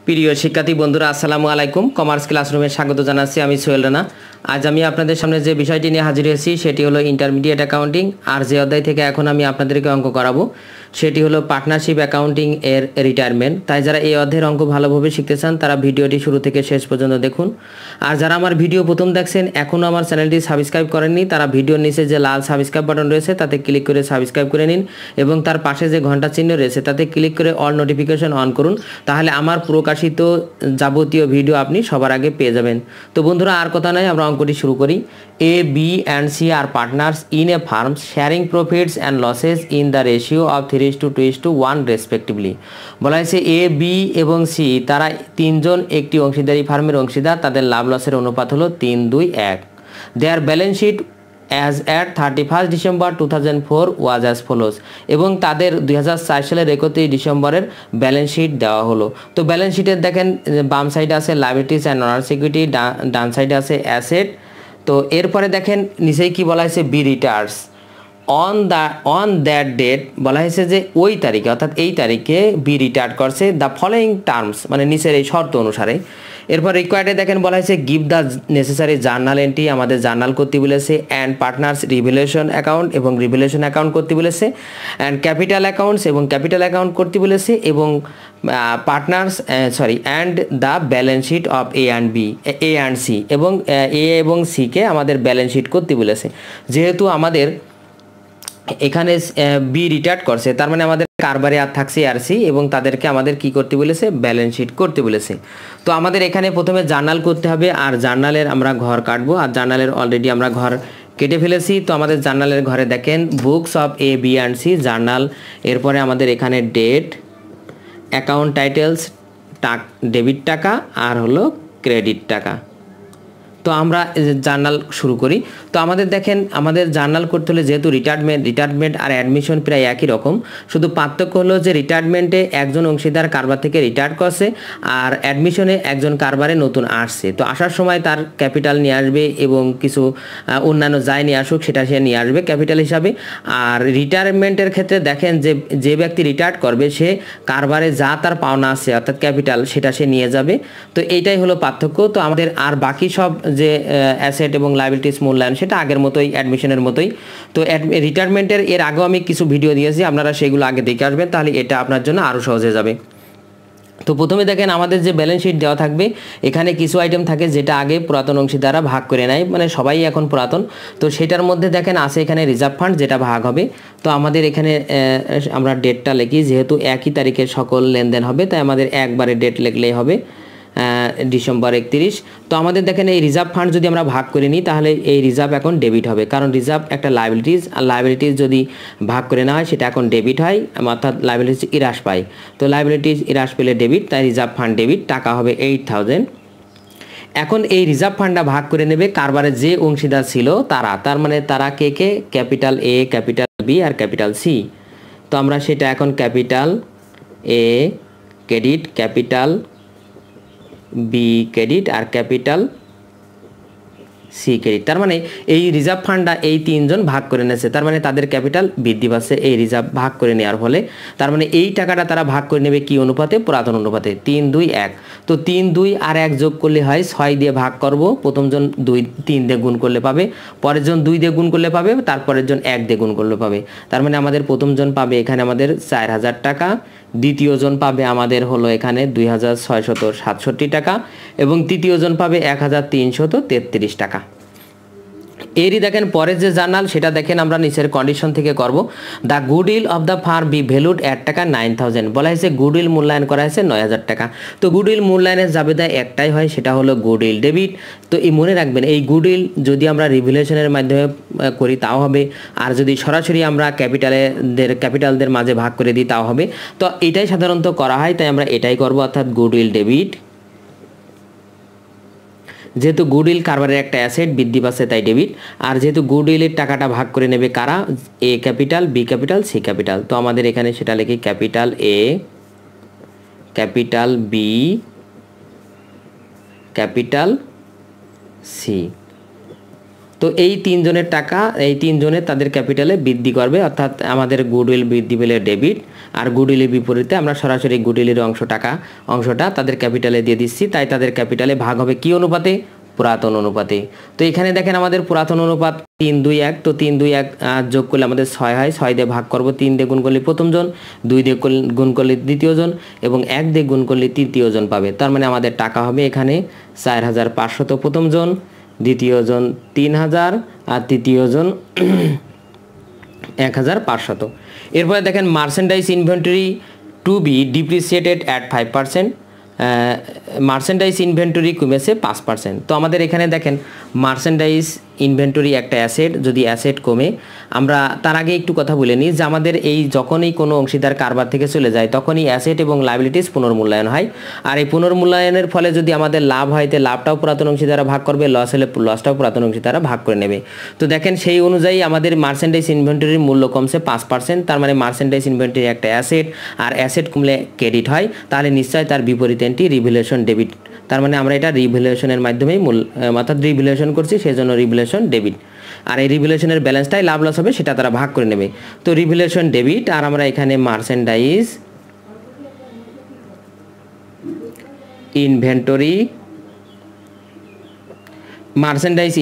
প্রিয় শিক্ষার্থী বন্ধুরা আসসালামু আলাইকুম। কমার্স ক্লাসরুমে স্বাগত জানাচ্ছি। আমি সোহেল রানা। আজ আমি আপনাদের সামনে যে বিষয়টি নিয়ে হাজির হয়েছি সেটি হলো ইন্টারমিডিয়েট অ্যাকাউন্টিং। আর যে অধ্যায় থেকে এখন আমি আপনাদেরকে অঙ্ক করাবো সেটি হলো পার্টনারশিপ অ্যাকাউন্টিং এর রিটায়ারমেন্ট। তাই যারা এই অধ্যায়ের অঙ্ক ভালোভাবে শিখতে চান তারা ভিডিওটি শুরু থেকে শেষ পর্যন্ত দেখুন। আর যারা আমার ভিডিও প্রথম দেখছেন এখনও আমার চ্যানেলটি সাবস্ক্রাইব করেননি তারা ভিডিওর নিচে যে লাল সাবস্ক্রাইব বাটন রয়েছে তাতে ক্লিক করে সাবস্ক্রাইব করে নিন এবং তার পাশে যে ঘন্টা চিহ্ন রয়েছে তাতে ক্লিক করে অল নোটিফিকেশন অন করুন। তাহলে আমার প্রকাশিত যাবতীয় ভিডিও আপনি সবার আগে পেয়ে যাবেন। তো বন্ধুরা আর কথা নয়, আমরা অঙ্কটি শুরু করি। এ, বি অ্যান্ড সি আর partners in a firm sharing profits and losses in the ratio of 3:2:1 respectively. বলা হয়েছে এ, বি এবং সি তারা তিনজন একটি অংশীদারি ফার্মের অংশীদার, তাদের লাভ লসের অনুপাত হলো 3:2:1। Their balance sheet as at 31 December 2004 was as follows. এবং তাদের 2004 সালের 31 ডিসেম্বরের ব্যালেন্স শিট দেওয়া হলো। তো ব্যালেন্স শিটের দেখেন বাম সাইডে আছে লাইবিলিটিস অ্যান্ড অনার সিকিউরিটি, ডান সাইডে আছে অ্যাসেট। তো এরপরে দেখেন নিচেই কি বলা হয়েছে, B retires on that date. বলা হয়েছে যে ওই তারিখে অর্থাৎ এই তারিখে বি রিটায়ার্ড করছে দ্য ফলোয়িং টার্মস, মানে নিচের এই শর্ত অনুসারে। এরপর রিকোয়ার্ডে দেখেন বলা হয়েছে give the necessary journal entry, আমাদের জার্নাল করতে বলেছে, অ্যান্ড পার্টনার্স রিভ্যালুয়েশন অ্যাকাউন্ট এবং রিভ্যালুয়েশন অ্যাকাউন্ট করতে বলেছে, অ্যান্ড ক্যাপিটাল অ্যাকাউন্টস এবং ক্যাপিটাল অ্যাকাউন্ট করতে বলেছে, এবং partners and the balance sheet of A and C, এবং এ এবং সিকে আমাদের ব্যালেন্স শিট করতে বলেছে। যেহেতু আমাদের এখানে বি রিটায়ার্ড করছে তার মানে আমাদের কারবারে আর থাকছে আর সি, এবং তাদেরকে আমাদের কি করতে বলেছে, ব্যালেন্স শিট করতে বলেছে। তো আমাদের এখানে প্রথমে জার্নাল করতে হবে, আর জার্নালের আমরা ঘর কাটবো, আর জার্নালের অলরেডি আমরা ঘর কেটে ফেলেছি। তো আমাদের জার্নালের ঘরে দেখেন books of A, B and C journal. এরপরে আমাদের এখানে ডেট, অ্যাকাউন্ট টাইটেলস, ডেবিট টাকা আর হলো ক্রেডিট টাকা। তো আমরা জার্নাল শুরু করি। তো আমাদের দেখেন আমাদের জার্নাল করতে হলে যেহেতু রিটায়ারমেন্ট আর অ্যাডমিশন প্রায় একই রকম, শুধু পার্থক্য হলো যে রিটায়ারমেন্টে একজন অংশীদার কারবার থেকে রিটায়ার করছে আর অ্যাডমিশনে একজন কারবারে নতুন আসছে। তো আসার সময় তার ক্যাপিটাল নিয়ে আসবে এবং কিছু অন্যান্য যাই নিয়ে আসুক সেটা সে নিয়ে আসবে ক্যাপিটাল হিসাবে। আর রিটায়ারমেন্টের ক্ষেত্রে দেখেন যে ব্যক্তি রিটায়ার করবে সে কারবারে যা তার পাওনা আছে অর্থাৎ ক্যাপিটাল সেটা সে নিয়ে যাবে। তো এইটাই হলো পার্থক্য। তো আমাদের আর বাকি সব যে অ্যাসেট এবং লাইবিলিটিস মূল্যায়ন সেটা আগের মতোই, অ্যাডমিশনের মতোই। তো রিটায়ারমেন্টের এর আগেও আমি কিছু ভিডিও দিয়েছি, আপনারা সেগুলো আগে দেখে আসবেন, তাহলে এটা আপনার জন্য আরও সহজ হয়ে যাবে। তো প্রথমে দেখেন আমাদের যে ব্যালেন্স শিট দেওয়া থাকবে এখানে কিছু আইটেম থাকে যেটা আগে পুরাতন অংশীদাররা ভাগ করে নেয়, মানে সবাই এখন পুরাতন। তো সেটার মধ্যে দেখেন আছে এখানে রিজার্ভ ফান্ড যেটা ভাগ হবে। তো আমাদের এখানে আমরা ডেটটা লিখি, যেহেতু একই তারিখে সকল লেনদেন হবে তাই আমাদের একবারে ডেট লিখলেই হবে, ডিসেম্বর 31। তো আমাদের দেখেন এই রিজার্ভ ফান্ড যদি আমরা ভাগ করে নিই তাহলে এই রিজার্ভ এখন ডেবিট হবে, কারণ রিজার্ভ একটা লাইবিলিটিস, আর লাইবিলিটিস যদি ভাগ করে নেওয়া হয় সেটা এখন ডেবিট হয়, অর্থাৎ লাইবিলিটিস হ্রাস পায়। তো লাইবিলিটিস হ্রাস পেলে ডেবিট, তাই রিজার্ভ ফান্ড ডেবিট, টাকা হবে 8000। এখন এই রিজার্ভ ফান্ডটা ভাগ করে নেবে কারবারে যে অংশীদার ছিল তারা, তার মানে তারা কে কে, ক্যাপিটাল এ, ক্যাপিটাল বি আর ক্যাপিটাল সি। তো আমরা সেটা এখন capital A credit, capital B credit আর ক্যাপিটাল সি ক্রেডিট। তার মানে এই রিজার্ভ ফান্ডটা এই তিনজন ভাগ করে নিয়েছে, তার মানে তাদের ক্যাপিটাল বৃদ্ধি পাচ্ছে এই রিজার্ভ ভাগ করে নেওয়ার ফলে। তার মানে এই টাকাটা তারা ভাগ করে নেবে কি অনুপাতে, পুরাতন অনুপাতে 3:2:1। তো 3:2 আর 1 যোগ করলে হয় 6 দিয়ে ভাগ করব, প্রথমজন 3 দিয়ে গুণ করলে পাবে, পরের জন 2 দিয়ে গুণ করলে পাবে, তারপরের জন 1 দিয়ে গুণ করলে পাবে। তার মানে আমাদের প্রথমজন পাবে এখানে আমাদের 4000 টাকা, দ্বিতীয় জন পাবে আমাদের হলো এখানে 2667 টাকা, এবং তৃতীয় জন পাবে 1333 টাকা। এরই দেখেন পরের যে জার্নাল সেটা দেখেন আমরা নিচের কন্ডিশন থেকে করব। The goodwill of the farm be valued at টাকা 9000। বলা হয়েছে গুডউইল মূল্যায়ন করা হয়েছে 9000 টাকা। তো গুডউইল মূল্যায়নের জাবেদা একটাই হয়, সেটা হলো গুডউইল ডেবিট। তো এই মনে রাখবেন এই গুডউইল যদি আমরা রিভ্যালুয়েশনের মাধ্যমে করি তাও হবে, আর যদি সরাসরি আমরা ক্যাপিটালদের মাঝে ভাগ করে দিই তাও হবে। তো এটাই সাধারণত করা হয়, তাই আমরা এটাই করব, অর্থাৎ গুডউইল ডেবিট। যেহেতু গুডউইল কারবারের একটা অ্যাসেট বৃদ্ধি পাচ্ছে তাই ডেবিট, আর যেহেতু গুডউইলের টাকাটা ভাগ করে নেবে কারা, A capital, B capital, C capital. তো আমাদের এখানে সেটা লিখি capital A, capital B, capital C. তো এই তিনজনের টাকা, এই তিনজনের তাদের ক্যাপিটালে বৃদ্ধি করবে, অর্থাৎ আমাদের গুডউইল বৃদ্ধি পেলে ডেবিট, আর গুডউইলের বিপরীতে আমরা সরাসরি গুডউইলের অংশটা তাদের ক্যাপিটালে দিয়ে দিচ্ছি, তাই তাদের ক্যাপিটালে ভাগ হবে কি অনুপাতে? পুরাতন অনুপাতে। তো এখানে দেখেন আমাদের পুরাতন অনুপাত 3-2-1, তো 3-2-1 যোগ করলে আমাদের 6 হয়, 6 দিয়ে ভাগ করব, 3 দিয়ে গুণ করলে প্রথম জন, 2 দিয়ে গুণ করলে দ্বিতীয় জন এবং 1 দিয়ে গুণ করলে তৃতীয় জন পাবে। তার মানে আমাদের টাকা হবে এখানে 4500 প্রথম জন, দ্বিতীয় জন 3000 আর তৃতীয় জন 1500। এরপরে দেখেন merchandise inventory to be depreciated at 5%, merchandise inventory কমেছে 5%। তো আমাদের এখানে দেখেন মার্চেন্ডাইজ ইনভেন্টরি একটা অ্যাসেট, যদি অ্যাসেট কমে, আমরা তার আগে একটু কথা বলে নিই যে আমাদের এই যখনই কোনো অংশীদার কারবার থেকে চলে যায় তখনই অ্যাসেট এবং লায়াবিলিটিস পুনর্মূল্যায়ন হয়, আর এই পুনর্মূল্যায়নের ফলে যদি আমাদের লাভ হয় তো লাভটাও পুরাতন অংশীদারা ভাগ করবে, লস হলে লসটাও পুরাতন অংশীদারা ভাগ করে নেবে। তো দেখেন সেই অনুযায়ী আমাদের মার্চেন্ডাইজ ইনভেন্টরির মূল্য কমছে 5%, তার মানে মার্চেন্ডাইজ ইনভেন্টরি একটা অ্যাসেট, আর অ্যাসেট কমলে ক্রেডিট হয়, তাহলে নিশ্চয়ই তার বিপরীতে রিভ্যালুয়েশন ডেবিট। তার মানে আমরা এটা রিভ্যালুয়েশনের মাধ্যমেই অর্থাৎ রিভ্যালুয়েশন করছি, সেই জন্য রিভ্যালুয়েশন ডেবিট, আর এই রিভ্যালুয়েশনের ব্যালেন্সটাই লাভ লস হবে সেটা তারা ভাগ করে নেবে। তো রিভ্যালুয়েশন ডেবিট, আর আমরা এখানে মার্চেন্ডাইজ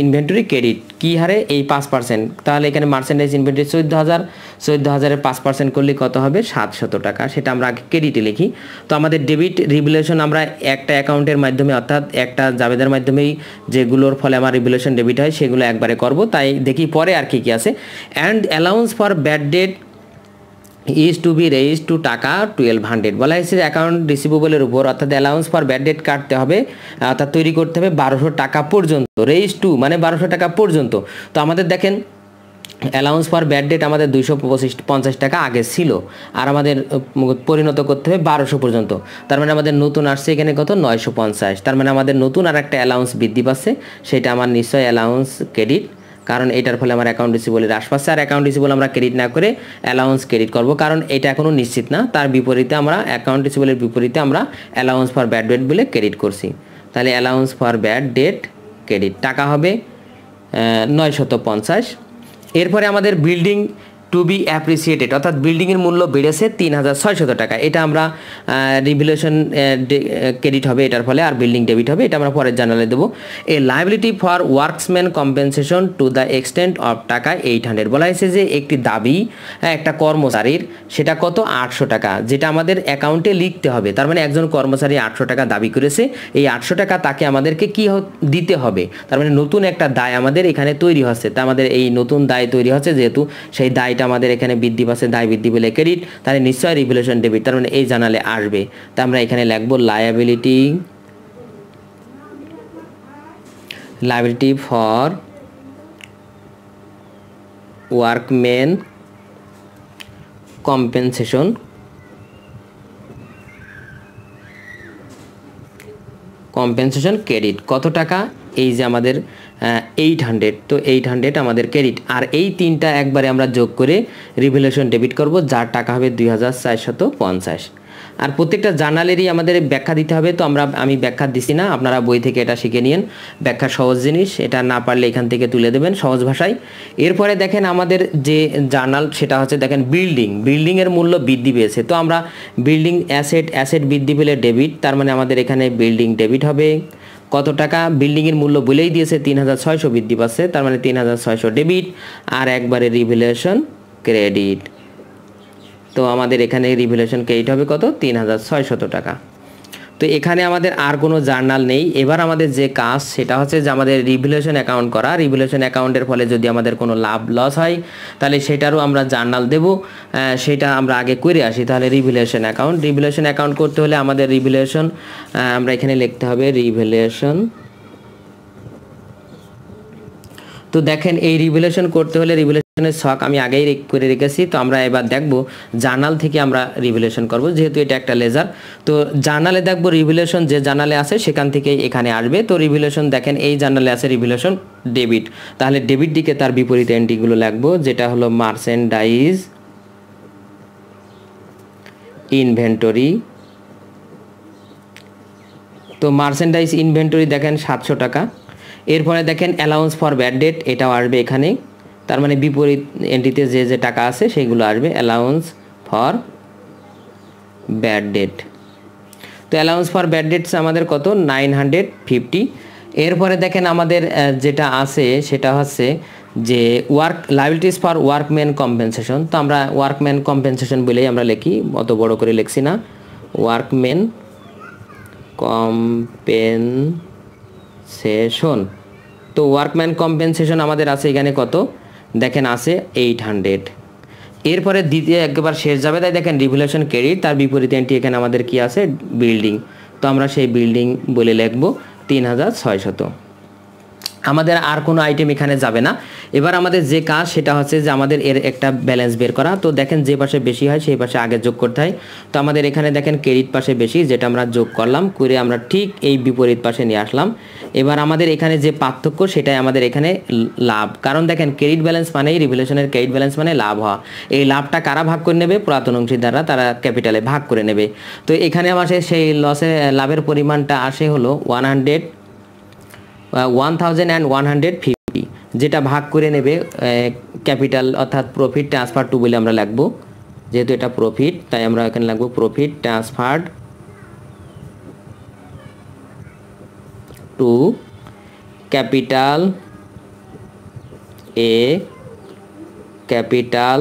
ইনভেন্টরি ক্রেডিট কী হারে? এই 5%। তাহলে এখানে মার্চেন্ডাইজ ইনভেন্টরি 14,000-14,000-এর 5% করলে কত হবে? 700 টাকা। সেটা আমরা আগে ক্রেডিটে লিখি। তো আমাদের ডেবিট রিভ্যালুয়েশন আমরা একটা অ্যাকাউন্টের মাধ্যমে, অর্থাৎ একটা জাবেদার মাধ্যমেই যেগুলোর ফলে আমার রিভ্যালুয়েশন ডেবিট হয় সেগুলো একবারে করব। তাই দেখি পরে আর কী কী আছে। And allowance for bad debt is to be raise to টাকা 1200। বলা হয়েছে অ্যাকাউন্ট রিসিভেবলের উপর, অর্থাৎ অ্যালাউন্স ফর ব্যাড ডেট কাটতে হবে, অর্থাৎ তৈরি করতে হবে 1200 টাকা পর্যন্ত, রেইজ টু মানে 1200 টাকা পর্যন্ত। তো আমাদের দেখেন অ্যালাউন্স ফর ব্যাড ডেট আমাদের 250 টাকা আগে ছিল, আর আমাদের পরিণত করতে হবে 1200 পর্যন্ত। তার মানে আমাদের নতুন আসছে এখানে কত? 950। তার মানে আমাদের নতুন আর একটা অ্যালাউন্স বৃদ্ধি পাচ্ছে, সেটা আমার নিশ্চয়ই অ্যালাউন্স ক্রেডিট, কারণ এটার ফলে আমার অ্যাকাউন্ট রিসিভেবলের হ্রাস পাচ্ছে, আর অ্যাকাউন্ট রিসিভেবল আমরা ক্রেডিট না করে অ্যালাউন্স ক্রেডিট করব, কারণ এটা এখনও নিশ্চিত না। তার বিপরীতে আমরা অ্যাকাউন্ট রিসিভেবলের বিপরীতে আমরা অ্যালাউন্স ফর ব্যাড ডেট বলে ক্রেডিট করছি। তাহলে allowance for bad date credit টাকা হবে 950। এরপরে আমাদের বিল্ডিং টু বি অ্যাপ্রিসিয়েটেড, অর্থাৎ বিল্ডিংয়ের মূল্য বেড়েছে 3600 টাকা, এটা আমরা রিভ্যালুয়েশন ক্রেডিট হবে এটার ফলে, আর বিল্ডিং ডেবিট হবে, এটা আমরা পরের জানালে দেবো। A liability for workmen compensation to the extent of টাকা 800। বলা হয়েছে যে একটি দাবি একটা কর্মচারীর, সেটা কত? 800 টাকা, যেটা আমাদের অ্যাকাউন্টে লিখতে হবে। তার মানে একজন কর্মচারী 800 টাকা দাবি করেছে, এই 800 টাকা তাকে আমাদেরকে কি দিতে হবে, তার মানে নতুন একটা দায় আমাদের এখানে তৈরি হচ্ছে। তা আমাদের এই নতুন দায় তৈরি হচ্ছে, যেহেতু সেই দায় আমাদের এখানে বৃদ্ধি পাচ্ছে, দায় বৃদ্ধি পেলে ক্রেডিট, তাহলে নিশ্চয়ই রিভ্যালুয়েশন ডেবিট, তার মানে এই জানালে আসবে। তা আমরা এখানে লিখব liability for workman compensation credit কত টাকা? এই যে আমাদের 800, তো 800 আমাদের ক্রেডিট, আর এই তিনটা একবারে আমরা যোগ করে রিভ্যালুয়েশন ডেবিট করব, যার টাকা হবে 2450। আর প্রত্যেকটা জার্নালেরই আমাদের ব্যাখ্যা দিতে হবে, তো আমি ব্যাখ্যা দিছি না, আপনারা বই থেকে এটা শিখে নিন। ব্যাখ্যা সহজ জিনিস, এটা না পারলে এখান থেকে তুলে দেবেন সহজ ভাষায়। এরপরে দেখেন আমাদের যে জার্নাল, সেটা হচ্ছে দেখেন বিল্ডিংয়ের মূল্য বৃদ্ধি পেয়েছে। তো আমরা বিল্ডিং অ্যাসেট বৃদ্ধি পেলে ডেবিট, তার মানে আমাদের এখানে বিল্ডিং ডেবিট হবে কত টাকা? বিল্ডিংয়ের মূল্য বলেই দিয়েছে 3600 বৃদ্ধি পাচ্ছে, তার মানে 3600 ডেবিট, আর একবারে রিভ্যালুয়েশন ক্রেডিট। তো আমাদের এখানে রিভ্যালুয়েশন ক্রেডিট হবে কত? 3600 টাকা। তো এখানে আমাদের আর কোনো জার্নাল নেই। এবার আমাদের যে কাজ সেটা হচ্ছে যে আমাদের রিভ্যালুয়েশন অ্যাকাউন্ট করা। রিভ্যালুয়েশন অ্যাকাউন্টের ফলে যদি আমাদের কোনো লাভ লস হয় তাহলে সেটারও আমরা জার্নাল দেব, সেটা আমরা আগে করে আসি। তাহলে রিভ্যালুয়েশন অ্যাকাউন্ট করতে হলে আমাদের রিভ্যালুয়েশন আমরা এখানে লিখতে হবে রিভ্যালুয়েশন। তো দেখেন এই রিভ্যালুয়েশন করতে হলে রিভ্যালুয়েশনের ছক আমি আগেই করে রেখেছি। তো আমরা এবার দেখব জার্নাল থেকে আমরা রিভ্যালুয়েশন করব, যেহেতু এটা একটা লেজার। তো জার্নালে দেখব রিভ্যালুয়েশন যে জার্নালে আছে সেখান থেকে এখানে আসবে। তো রিভ্যালুয়েশন দেখেন এই জার্নালে আছে রিভ্যালুয়েশন ডেবিট, তাহলে ডেবিট দিকে তার বিপরীত এন্ট্রিগুলো লিখবো, যেটা হলো মার্চেন্ডাইজ ইনভেন্টরি। তো মার্চেন্ডাইজ ইনভেন্টরি দেখেন 700 টাকা, এরপরে দেখেন অ্যালাউন্স ফর ব্যাড ডেট, এটাও আসবে এখানে। তার মানে বিপরীত এন্ট্রিতে যে যে টাকা আছে সেইগুলো আসবে অ্যালাউন্স ফর ব্যাড ডেট। তো অ্যালাউন্স ফর ব্যাড ডেটস আমাদের কত 950। এরপরে দেখেন আমাদের যেটা আছে সেটা হচ্ছে যে work liabilities for workman compensation. তো আমরা ওয়ার্কম্যান কম্পেনসেশন বলেই আমরা লিখি, অত বড় করে লিখছি না। Workman compensation. তো ওয়ার্কম্যান কম্পেনসেশন আমাদের আছে এখানে কত দেখেন আছে 800। এরপরে দ্বিতীয় একবার শেষ যাবে, তাই দেখেন রিভ্যালুয়েশন ক্রেডিট, তার বিপরীত এন্ট্রি এখানে আমাদের কি আছে বিল্ডিং। তো আমরা সেই বিল্ডিং বলে লিখব 3600। আমাদের আর কোনো আইটেম এখানে যাবে না। এবার আমাদের যে কাজ সেটা হচ্ছে যে আমাদের এর একটা ব্যালেন্স বের করা। তো দেখেন যে পাশে বেশি হয় সেই পাশে আগে যোগ করতে হয়। তো আমাদের এখানে দেখেন ক্রেডিট পাশে বেশি, যেটা আমরা যোগ করলাম, করে আমরা ঠিক এই বিপরীত পাশে নিয়ে আসলাম। এবার আমাদের এখানে যে পার্থক্য সেটাই আমাদের এখানে লাভ, কারণ দেখেন ক্রেডিট ব্যালেন্স মানেই রিভ্যালুয়েশনের ক্রেডিট ব্যালেন্স মানে লাভ হওয়া। এই লাভটা কারা ভাগ করে নেবে? পুরাতন অংশীদাররা, তারা ক্যাপিটালে ভাগ করে নেবে। তো এখানে আমাদের সেই লাভের পরিমাণটা আসে হলো 1150, যেটা ভাগ করে নেবে ক্যাপিটাল অর্থাৎ প্রফিট ট্রান্সফার টু বলে আমরা লিখব। যেহেতু এটা প্রফিট তাই আমরা এখানে লিখব profit transferred to capital A, capital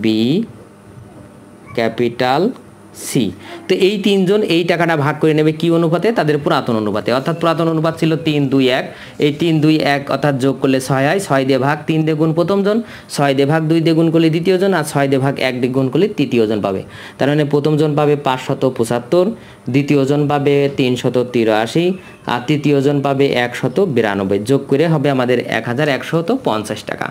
B, capital C. তো এই তিনজন এই টাকাটা ভাগ করে নেবে কি অনুপাতে? তাদের পুরাতন অনুপাতে। অর্থাৎ পুরাতন অনুপাত ছিল 3-2-1, এই 3-2-1 অর্থাৎ যোগ করলে 6 হয়। 6 দিয়ে ভাগ 3 দিয়ে গুণ প্রথমজন, 6 দিয়ে ভাগ 2 দিয়ে গুণ করলে দ্বিতীয়জন, আর 6 দিয়ে ভাগ 1 দিয়ে গুণ করলে তৃতীয়জন পাবে। তার মানে প্রথমজন পাবে 575, দ্বিতীয়জন পাবে 383, আর তৃতীয়জন পাবে 192। যোগ করে হবে আমাদের 1150 টাকা।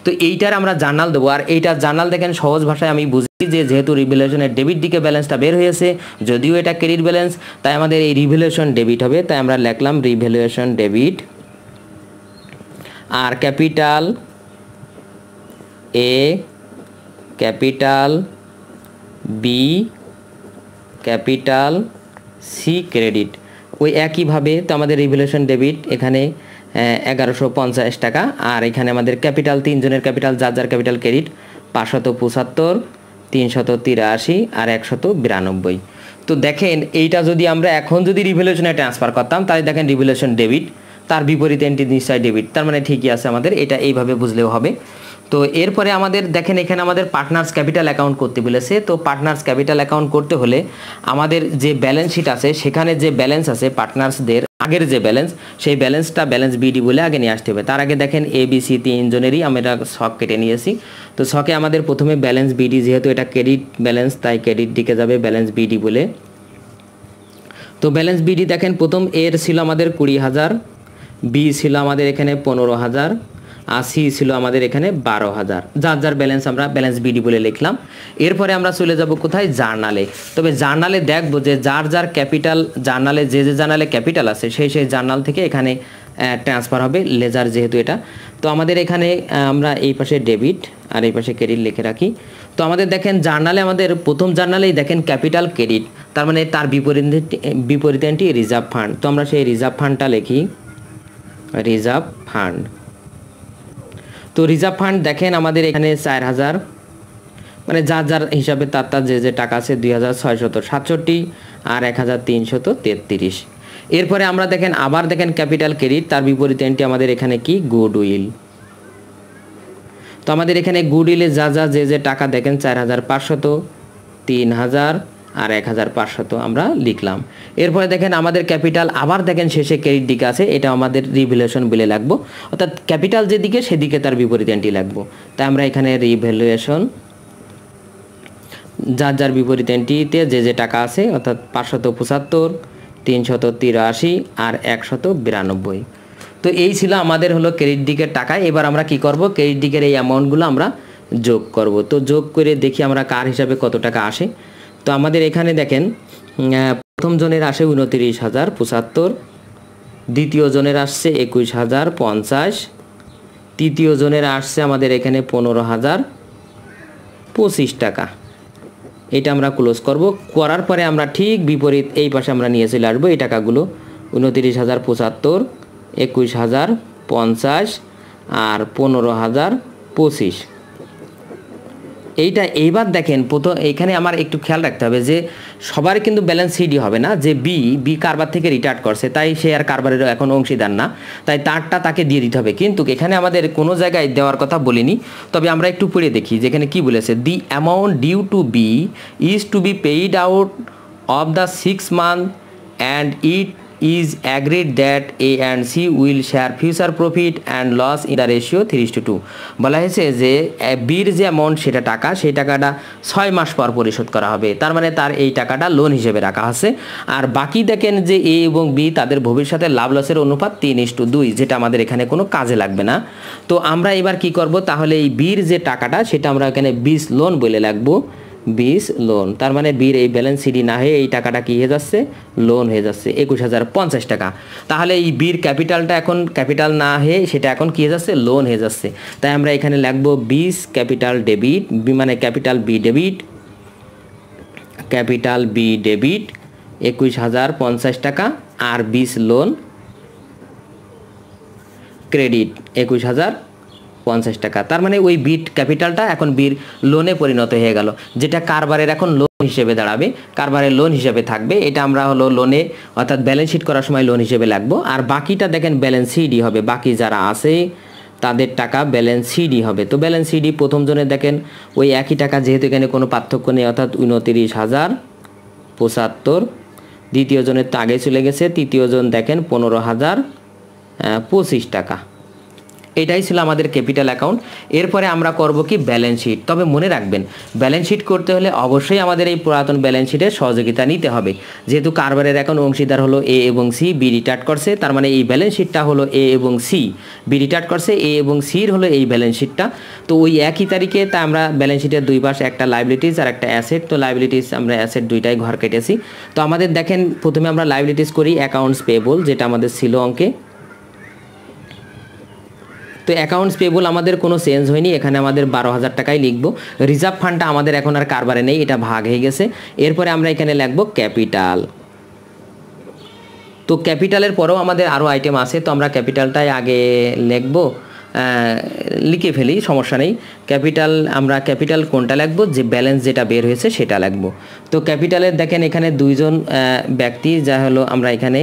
তো এইটার আমরা জার্নাল দেবো। আর এইটার জার্নাল দেখেন সহজ ভাষায় আমি বুঝি যে যেহেতু রিভ্যালুয়েশনের ডেবিট দিকে ব্যালেন্সটা বের হয়েছে, যদিও এটা ক্রেডিট ব্যালেন্স, তাই আমাদের এই রিভ্যালুয়েশন ডেবিট হবে। তাই আমরা লিখলাম রিভ্যালুয়েশন ডেবিট। আর capital A, capital B, capital C credit, ওই একইভাবে। তো আমাদের রিভ্যালুয়েশন ডেবিট এখানে 1150 টাকা। আর এখানে আমাদের ক্যাপিটাল তিনজনের ক্যাপিটাল যার যার ক্যাপিটাল ক্রেডিট 575, 383 আর 192। তো দেখেন এইটা যদি আমরা এখন যদি রিভ্যালুয়েশনে ট্রান্সফার করতাম তাহলে দেখেন রিভ্যালুয়েশন ডেবিট, তার বিপরীত এন্ট্রি নিশ্চয় ডেবিট। তার মানে ঠিকই আছে, আমাদের এটা এইভাবে বুঝলেও হবে। তো এরপরে আমাদের দেখেন এখানে আমাদের পার্টনার্স ক্যাপিটাল অ্যাকাউন্ট করতে বলেছে। তো পার্টনার্স ক্যাপিটাল অ্যাকাউন্ট করতে হলে আমাদের যে ব্যালেন্স শিট আছে সেখানে যে ব্যালেন্স আছে পার্টনার্সদের আগের যে ব্যালেন্স, সেই ব্যালেন্সটা ব্যালেন্স বিডি বলে আগে নিয়ে আসতে হবে। তার আগে দেখেন ABC তিনজনেরই আমরা ছক কেটে নিয়েছি। তো ছকে আমাদের প্রথমে ব্যালেন্স বিডি, যেহেতু এটা ক্রেডিট ব্যালেন্স তাই ক্রেডিট দিকে যাবে ব্যালেন্স বিডি বলে। তো ব্যালেন্স বিডি দেখেন প্রথম এর ছিল আমাদের 20,000, বি ছিল আমাদের এখানে 15,000, আর সি ছিল আমাদের এখানে 12,000। যার যার ব্যালেন্স আমরা ব্যালেন্স বিডি বলে লিখলাম। এরপরে আমরা চলে যাব কোথায়? জার্নালে। তবে জার্নালে দেখব যে যার যার ক্যাপিটাল জার্নালে যে যে জার্নালে ক্যাপিটাল আছে সেই সেই জার্নাল থেকে এখানে ট্রান্সফার হবে লেজার যেহেতু এটা। তো আমাদের এখানে আমরা এই পাশে ডেবিট আর এই পাশে ক্রেডিট লিখে রাখি। তো আমাদের দেখেন জার্নালে আমাদের প্রথম জার্নালেই দেখেন ক্যাপিটাল ক্রেডিট, তার মানে তার বিপরীত এন্ট্রি রিজার্ভ ফান্ড। তো আমরা সেই রিজার্ভ ফান্ডটা লিখি রিজার্ভ ফান্ড। তো রিজার্ভ ফান্ড দেখেন আমাদের এখানে 4,000, মানে যার যার হিসাবে তার তার যে যে টাকা আছে 2,667 আর 1,333। এরপরে আমরা দেখেন আবার দেখেন ক্যাপিটাল ক্রেডিট, তার বিপরীত এন্ট্রি আমাদের এখানে কি গুডউইল। তো আমাদের এখানে গুডউইলে যা যা যে যে টাকা দেখেন 4,500, 3,000 আর 1,500 আমরা লিখলাম। এরপরে দেখেন আমাদের ক্যাপিটাল আবার দেখেন শেষে ক্রেডিট দিকে আছে, এটা আমাদের রিভ্যালুয়েশন বলে লাগবো, অর্থাৎ ক্যাপিটাল যেদিকে সেদিকে তার বিপরীত এন্ট্রি লাগবো। তাই আমরা এখানে রিভ্যালুয়েশন যার যার বিপরীত এন্ট্রিতে যে যে টাকা আছে অর্থাৎ 575, 383 আর 192। তো এই ছিল আমাদের হলো ক্রেডিট দিকের টাকা। এবার আমরা কি করব? ক্রেডিট দিকের এই অ্যামাউন্টগুলো আমরা যোগ করব। তো যোগ করে দেখি আমরা কার হিসাবে কত টাকা আসে। তো আমাদের এখানে দেখেন প্রথম জনের আসে 29,075, দ্বিতীয় জনের আসছে 21,050, তৃতীয় জনের আসছে আমাদের এখানে 15,025 টাকা। এটা আমরা ক্লোজ করব। করার পরে আমরা ঠিক বিপরীত এই পাশে আমরা নিয়ে চলে আসবো এই টাকাগুলো 29,075, 21,050 আর 15,025। এইবার দেখেন প্রথম এইখানে আমার একটু খেয়াল রাখতে হবে যে সবার কিন্তু ব্যালেন্স শিটই হবে না। যে বি কারবার থেকে রিটায়ার্ড করছে তাই সে আর কারবারের এখন অংশীদার না, তাই তারটা তাকে দিয়ে দিতে হবে। কিন্তু এখানে আমাদের কোনো জায়গায় দেওয়ার কথা বলিনি, তবে আমরা একটু পড়ে দেখি যেখানে কি বলেছে। The amount due to B is to be paid out of the 6 month and it is agreed that A and C will share future profit and loss in the ratio 3:2। বলা হয়েছে যে বির যে অ্যামাউন্ট সেটা টাকা, সেই টাকাটা 6 মাস পর পরিশোধ করা হবে, তার মানে তার এই টাকাটা লোন হিসেবে রাখা আছে। আর বাকি দেখেন যে এ এবং বি তাদের ভবিষ্যতে লাভ লসের অনুপাত 3:2, যেটা আমাদের এখানে কোনো কাজে লাগবে না। তো আমরা এবার কি করব, তাহলে এই বির যে টাকাটা সেটা আমরা এখানে 20 লোন বলে লাগবো, 20 লোন। তার মানে বির এই ব্যালেন্স সিডি না হয়ে এই টাকাটা কি হয়ে যাচ্ছে, লোন হয়ে যাচ্ছে 21,050 টাকা। তাহলে এই বির ক্যাপিটালটা এখন ক্যাপিটাল না হয়ে সেটা এখন কি হয়ে যাচ্ছে, লোন হয়ে যাচ্ছে। তাই আমরা এখানে লিখবো 20 ক্যাপিটাল ডেবিট, মানে capital B debit, capital B debit 21,050 টাকা আর 20 লোন ক্রেডিট 21,050 টাকা। তার মানে ওই বিট ক্যাপিটালটা এখন বির লোনে পরিণত হয়ে গেল, যেটা কারবারের এখন লোন হিসেবে দাঁড়াবে, কারবারের লোন হিসেবে থাকবে। এটা আমরা হলো লোনে অর্থাৎ ব্যালেন্স শিট করার সময় লোন হিসেবে লাগবো। আর বাকিটা দেখেন ব্যালেন্স সিডি হবে, বাকি যারা আছে তাদের টাকা ব্যালেন্স সিডি হবে। তো ব্যালেন্স সিডি প্রথম জনের দেখেন ওই একই টাকা, যেহেতু এখানে কোনো পার্থক্য নেই, অর্থাৎ 29,075। দ্বিতীয় জনের তো আগে চলে গেছে, তৃতীয় জন দেখেন 15,025 টাকা। এটাই ছিল আমাদের ক্যাপিটাল অ্যাকাউন্ট। এরপরে আমরা করব কি, ব্যালেন্স শিট। তবে মনে রাখবেন ব্যালেন্স শিট করতে হলে অবশ্যই আমাদের এই পুরাতন ব্যালেন্স শিটের সহযোগিতা নিতে হবে। যেহেতু কারবারের এখন অংশীদার হলো এ এবং সি, বি রিটায়ার্ড করছে, তার মানে এই ব্যালেন্স শিটটা হলো এ এবং সি, বি রিটায়ার্ড করছে, এ এবং সির হলো এই ব্যালেন্স শিটটা। তো ওই একই তারিখে তা আমরা ব্যালেন্স শিটের দুই পাশে একটা লাইবিলিটিস আর একটা অ্যাসেট, তো লাইবিলিটিস আমরা অ্যাসেট দুইটাই ঘর কেটেছি। তো আমাদের দেখেন প্রথমে আমরা লাইবিলিটিস করি অ্যাকাউন্টস পেয়েবল, যেটা আমাদের ছিল অঙ্কে। তো অ্যাকাউন্টস পেয়েবল আমাদের কোনো চেঞ্জ হয়নি, এখানে আমাদের 12,000 টাকাই লিখবো। রিজার্ভ ফান্ডটা আমাদের এখন আর কারবারে নেই, এটা ভাগ হয়ে গেছে। এরপরে আমরা এখানে লিখবো ক্যাপিটাল। তো ক্যাপিটালের পরেও আমাদের আরও আইটেম আছে, তো আমরা ক্যাপিটালটাই আগে লিখবো, লিখে ফেলি, সমস্যা নেই। ক্যাপিটাল আমরা ক্যাপিটাল কোনটা লিখবো, যে ব্যালেন্স যেটা বের হয়েছে সেটা লিখবো। তো ক্যাপিটালের দেখেন এখানে দুইজন ব্যক্তি, যা হলো আমরা এখানে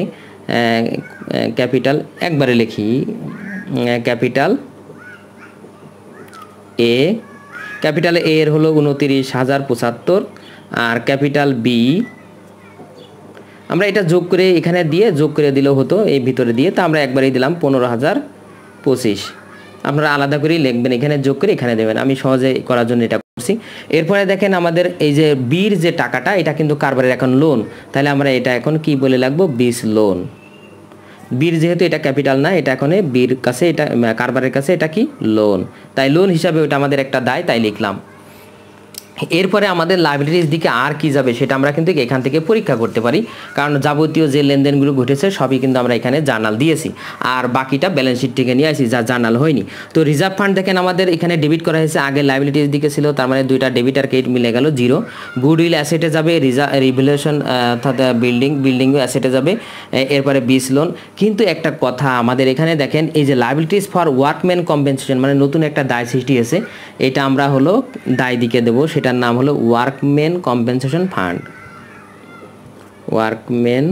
ক্যাপিটাল একবারে লিখি, ক্যাপিটাল এ, ক্যাপিটাল এ এর হলো 29,075 আর ক্যাপিটাল বি আমরা এটা যোগ করে এখানে দিয়ে যোগ করে দিলেও হতো এই ভিতরে দিয়ে, তা আমরা একবারেই দিলাম 15,025। আপনারা আলাদা করেই লিখবেন, এখানে যোগ করে এখানে দেবেন, আমি সহজে করার জন্য এটা করছি। এরপরে দেখেন আমাদের এই যে বির যে টাকাটা এটা কিন্তু কারবারের এখন লোন, তাহলে আমরা এটা এখন কি বলে লাগবো, 20 লোন। বির যেহেতু এটা ক্যাপিটাল না, এটা এখন বির কাছে, এটা কারবারের কাছে এটা কি লোন, তাই লোন হিসাবে ওটা আমাদের একটা দায়, তাই লিখলাম। এরপরে আমাদের লাইবিলিটিস দিকে আর কি যাবে সেটা আমরা কিন্তু এখান থেকে পরীক্ষা করতে পারি, কারণ যাবতীয় যে লেনদেনগুলো ঘটেছে সবই কিন্তু আমরা এখানে জার্নাল দিয়েছি, আর বাকিটা ব্যালেন্স শিট থেকে নিয়ে আসি যা জার্নাল হয়নি। তো রিজার্ভ ফান্ড দেখেন আমাদের এখানে ডেবিট করা হয়েছে, আগে লাইবিলিটিস দিকে ছিল, তার মানে দুইটা ডেবিট আর ক্রেডিট মিলে গেল 0। গুডউইল অ্যাসেটে যাবে, রিভ্যালুয়েশন অর্থাৎ বিল্ডিংও অ্যাসেটে যাবে, এরপরে 20 লোন। কিন্তু একটা কথা আমাদের এখানে দেখেন এই যে লাইবিলিটিস ফর ওয়ার্কম্যান কম্পেনসেশন, মানে নতুন একটা দায় সৃষ্টি হয়েছে, এটা আমরা হলো দায় দিকে দেবো, সেটার নাম হলো workman compensation fund, workman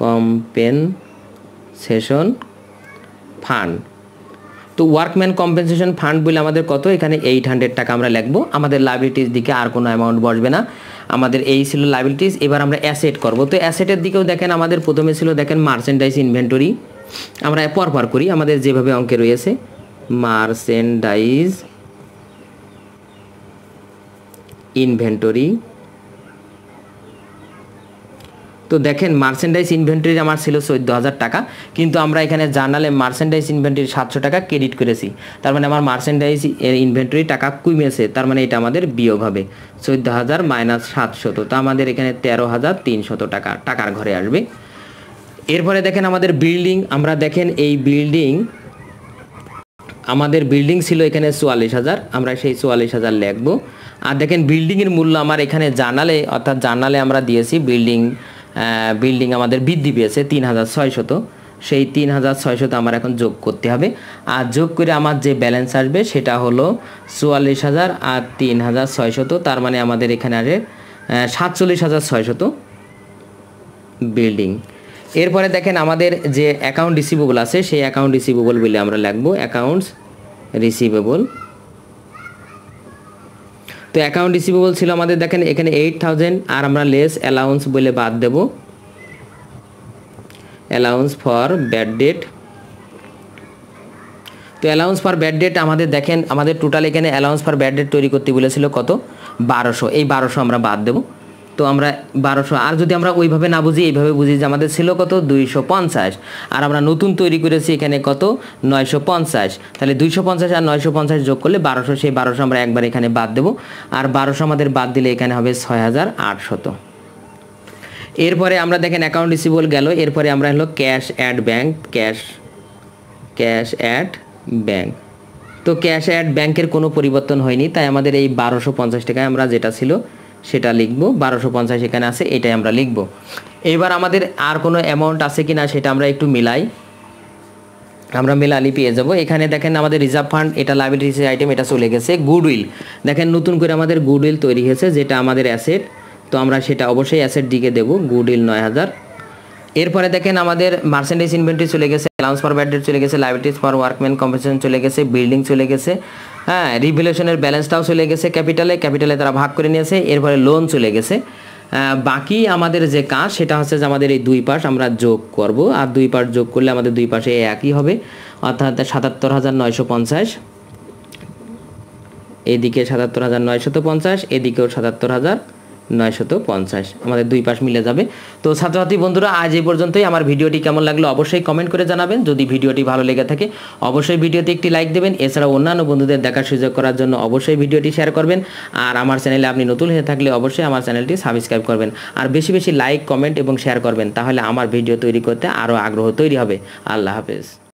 compensation fund. তো ওয়ার্কম্যান কম্পেনসেশন ফান্ড বলে আমাদের কত, এখানে 800 টাকা আমরা লিখবো। আমাদের লাইবিলিটিস দিকে আর কোনো অ্যামাউন্ট বসবে না, আমাদের এই ছিল লাইবিলিটিস। এবার আমরা অ্যাসেট করব। তো অ্যাসেটের দিকেও দেখেন আমাদের প্রথমে ছিল দেখেন মার্চেন্ডাইজ ইনভেন্টরি, আমরা পরপর করি আমাদের যেভাবে অঙ্কে রয়েছে, মার্চেন্ডাইজ ইনভেন্টরি। তো দেখেন মার্চেন্ডাইজ ইনভেন্টরি আমার ছিল 14,000 টাকা, কিন্তু আমরা এখানে জার্নালে মার্চেন্ডাইজ ইনভেন্টরি 700 টাকা ক্রেডিট করেছি, তার মানে আমার মার্চেন্ডাইজ ইনভেন্টরি টাকা কমেছে, তার মানে এটা আমাদের বিয়োগ হবে 14,000 মাইনাস 700, তো আমাদের এখানে 13,300 টাকা টাকার ঘরে আসবে। এরপরে দেখেন আমাদের বিল্ডিং, আমরা দেখেন এই বিল্ডিং আমাদের বিল্ডিং ছিল এখানে 44,000, আমরা সেই 44,000 লিখবো। আর দেখেন বিল্ডিংয়ের মূল্য আমার এখানে জার্নালে, অর্থাৎ জার্নালে আমরা দিয়েছি বিল্ডিং আমাদের বৃদ্ধি পেয়েছে 3,600, সেই 3600 আমার এখন যোগ করতে হবে। আর যোগ করে আমার যে ব্যালেন্স আসবে সেটা হলো 44,000 আর 3600, তার মানে আমাদের এখানে আসে 47,600 বিল্ডিং। এরপরে দেখেন আমাদের যে অ্যাকাউন্ট রিসিভেবল আছে সেই অ্যাকাউন্ট রিসিভেবল বলে আমরা লিখবো অ্যাকাউন্টস রিসিভেবল। তো অ্যাকাউন্ট রিসিভেবল ছিল আমাদের, দেখেন এখানে 8,000 আর আমরা লেস অ্যালাউন্স বলে বাদ দেব, অ্যালাউন্স ফর ব্যাড ডেট। তো অ্যালাউন্স ফর ব্যাড ডেট আমাদের দেখেন আমাদের টোটাল এখানে অ্যালাউন্স ফর ব্যাড ডেট তৈরি করতে বলেছিল কত 1200, এই 1200 আমরা বাদ দেব। তো আমরা 1200, আর যদি আমরা ওইভাবে না বুঝি এইভাবে বুঝি যে আমাদের ছিল কত 250, আর আমরা নতুন তৈরি করেছি এখানে কত 950, তাহলে 250 আর 950 যোগ করলে 1200, সেই 1200 আমরা একবার এখানে বাদ দেব, আর 1200 আমাদের বাদ দিলে এখানে হবে 6,800। এরপরে আমরা দেখেন অ্যাকাউন্ট রিসিভেবল গেল, এরপরে আমরা হলো cash at bank, cash at bank. তো ক্যাশ অ্যাট ব্যাংকের কোনো পরিবর্তন হয়নি, তাই আমাদের এই 1250 টাকায় আমরা যেটা ছিল সেটা লিখব, 1250 এখানে আছে এটাই আমরা লিখব। এবার আমাদের আর কোনো অ্যামাউন্ট আছে কি না সেটা আমরা একটু মিলাই, আমরা মেলালি পেয়ে যাব। এখানে দেখেন আমাদের রিজার্ভ ফান্ড, এটা লাইবিলিটিস আইটেম, এটা চলে গেছে। গুডউইল দেখেন নতুন করে আমাদের গুডউইল তৈরি হয়েছে, যেটা আমাদের অ্যাসেট, তো আমরা সেটা অবশ্যই অ্যাসেট দিকে দেব, গুডউইল 9,000। এরপরে দেখেন আমাদের মার্চেন্ডাইজ ইনভেন্টরি চলে গেছে, অ্যালাউন্স ফর ব্যাড ডেট চলে গেছে, লাইবিলিটিস ফর ওয়ার্কম্যান কম্পেনসেশন চলে গেছে, বিল্ডিং চলে গেছে, হ্যাঁ, রিভ্যালুয়েশনের ব্যালেন্সটাও চলে গেছে ক্যাপিটালে তারা ভাগ করে নিয়েছে। এরপরে লোন চলে গেছে। বাকি আমাদের যে কাজ সেটা হচ্ছে যে আমাদের এই দুই পাশ আমরা যোগ করব, আর দুই পাশ যোগ করলে আমাদের দুই পাশে একই হবে, অর্থাৎ 77,950, এদিকে 77,950, এদিকেও 77,950, আমাদের দুই পাশ মিলে যাবে। তো ছাত্রছাত্রী বন্ধুরা, আজ এই পর্যন্তই। আমার ভিডিওটি কেমন লাগলো অবশ্যই কমেন্ট করে জানাবেন। যদি ভিডিওটি ভালো লেগে থাকে অবশ্যই ভিডিওতে একটি লাইক দেবেন। এছাড়াও অন্যান্য বন্ধুদের দেখার সুযোগ করার জন্য অবশ্যই ভিডিওটি শেয়ার করবেন। আর আমার চ্যানেলে আপনি নতুন হয়ে থাকলে অবশ্যই আমার চ্যানেলটি সাবস্ক্রাইব করবেন, আর বেশি বেশি লাইক, কমেন্ট এবং শেয়ার করবেন, তাহলে আমার ভিডিও তৈরি করতে আরও আগ্রহ তৈরি হবে। আল্লাহ হাফেজ।